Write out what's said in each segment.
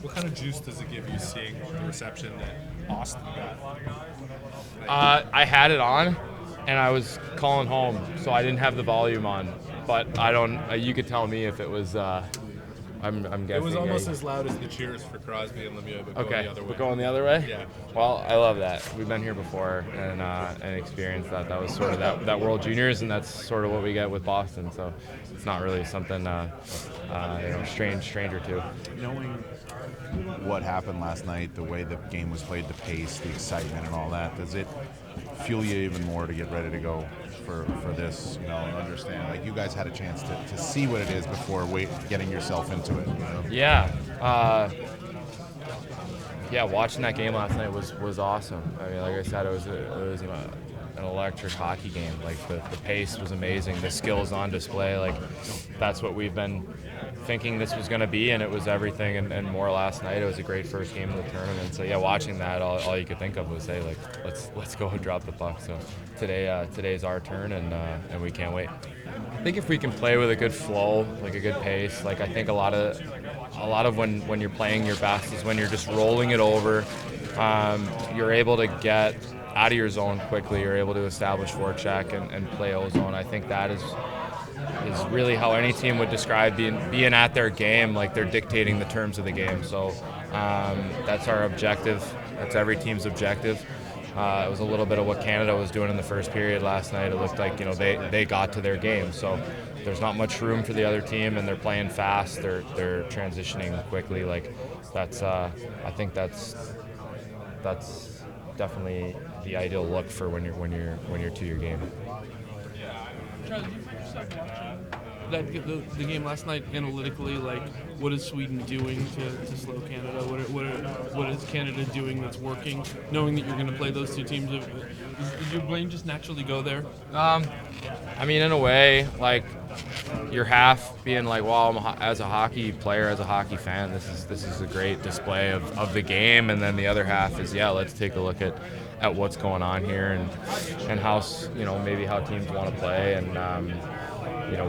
What kind of juice does it give you seeing the reception that Austin got? I had it on, and I was calling home, so I didn't have the volume on. But I don't. You could tell me if it was. I'm guessing. It was almost as loud as the cheers for Crosby and Lemieux, but going the other way. We're going the other way? Yeah. Well, I love that. We've been here before and experienced that. That was sort of that World Juniors, and that's sort of what we get with Boston. So it's not really something stranger to. Knowing what happened last night, the way the game was played, the pace, the excitement, and all that, does it fuel you even more to get ready to go for this? Understand, like, you guys had a chance to see what it is before getting yourself into it. Yeah. Watching that game last night was awesome. I mean, like I said, it was an electric hockey game. Like the pace was amazing. The skills on display. Like that's what we've been thinking this was going to be, and it was everything and more last night. It was a great first game of the tournament. So yeah, watching that, all you could think of was, hey, like let's go and drop the puck. So today's our turn, and we can't wait. I think if we can play with a good flow, like a good pace, like I think a lot of when you're playing your best is when you're just rolling it over. You're able to get out of your zone quickly. You're able to establish forecheck and play O-zone. I think that is really how any team would describe being at their game, like they're dictating the terms of the game. So that's our objective. That's every team's objective. It was a little bit of what Canada was doing in the first period last night. It looked like they got to their game. So there's not much room for the other team, and they're playing fast. They're transitioning quickly. Like that's I think that's definitely the ideal look for when you're to your game. Charlie, did you find yourself watching the game last night analytically? Like, what is Sweden doing to slow Canada? What is Canada doing that's working? Knowing that you're going to play those two teams, does your brain just naturally go there? I mean, in a way, like you're half being like, well, as a hockey player, as a hockey fan, this is a great display of the game, and then the other half is, yeah, let's take a look at what's going on here and how maybe how teams want to play, and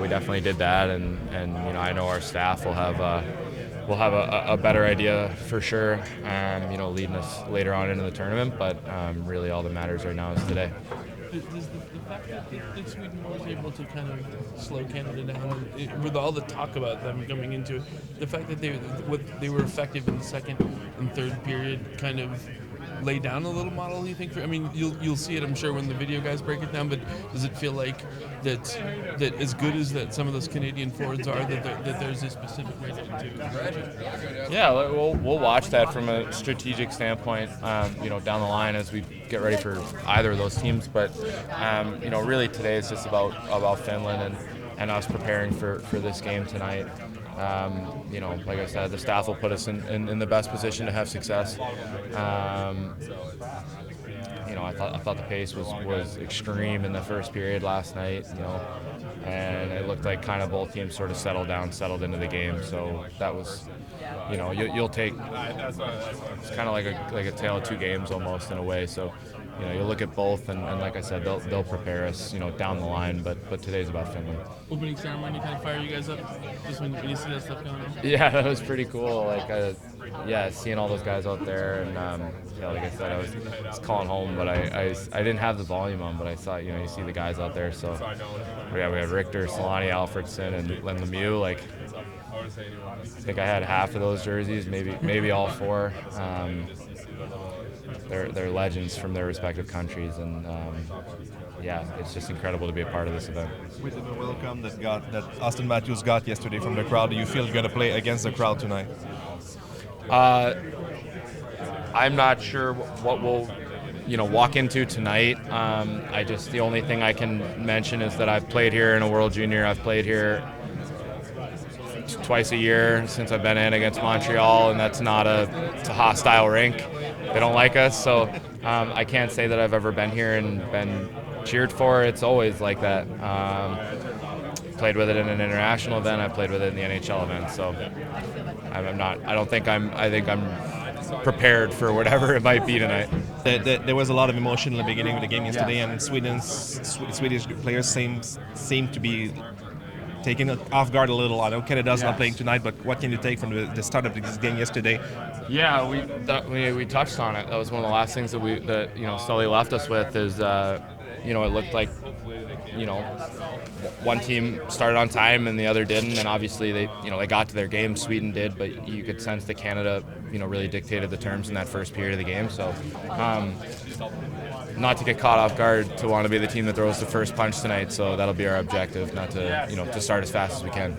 we definitely did that, and I know our staff will have a better idea for sure, leading us later on into the tournament, but really all that matters right now is today. Does the fact that Sweden was able to kind of slow Canada down, with all the talk about them coming into it, the fact that they were effective in the second and third period kind of lay down a little model, you think? You'll see it, I'm sure, when the video guys break it down, but does it feel like that as good as that some of those Canadian forwards are, that there's a specific way to Yeah, we'll watch that from a strategic standpoint, down the line as we get ready for either of those teams. But, really today is just about Finland and us preparing for this game tonight. Like I said, the staff will put us in the best position to have success. I thought the pace was extreme in the first period last night, and it looked like kind of both teams sort of settled into the game. So that was, you'll take, it's kind of like a tale of two games almost in a way. So, you'll look at both, and like I said, they'll prepare us, down the line. But today's about Finland. Opening ceremony kind of fire you guys up, just when you see that stuff going on. Yeah, that was pretty cool. Like, seeing all those guys out there, and like I said, I was calling home, but I didn't have the volume on, but I saw, you see the guys out there. So we had Richter, Solani, Alfredson, and Lemieux. Like, I think I had half of those jerseys, maybe all four. They're legends from their respective countries, and it's just incredible to be a part of this event. With the welcome that Austin Matthews got yesterday from the crowd, do you feel you're going to play against the crowd tonight? I'm not sure what we'll walk into tonight. The only thing I can mention is that I've played here in a World Junior. I've played here twice a year since I've been in against Montreal, and that's not it's a hostile rink. They don't like us, so I can't say that I've ever been here and been cheered for. It's always like that. Played with it in an international event. I played with it in the NHL event. So I think I'm prepared for whatever it might be tonight. There was a lot of emotion in the beginning of the game yesterday, and Swedish players seem to be taken off guard a little. I know Canada's not Yes. playing tonight, but what can you take from the start of this game yesterday? Yeah, we touched on it. That was one of the last things that Sully left us with is it looked like one team started on time and the other didn't, and obviously they got to their game. Sweden did, but you could sense that Canada really dictated the terms in that first period of the game. So not to get caught off guard, to want to be the team that throws the first punch tonight. So that'll be our objective, not to to start as fast as we can.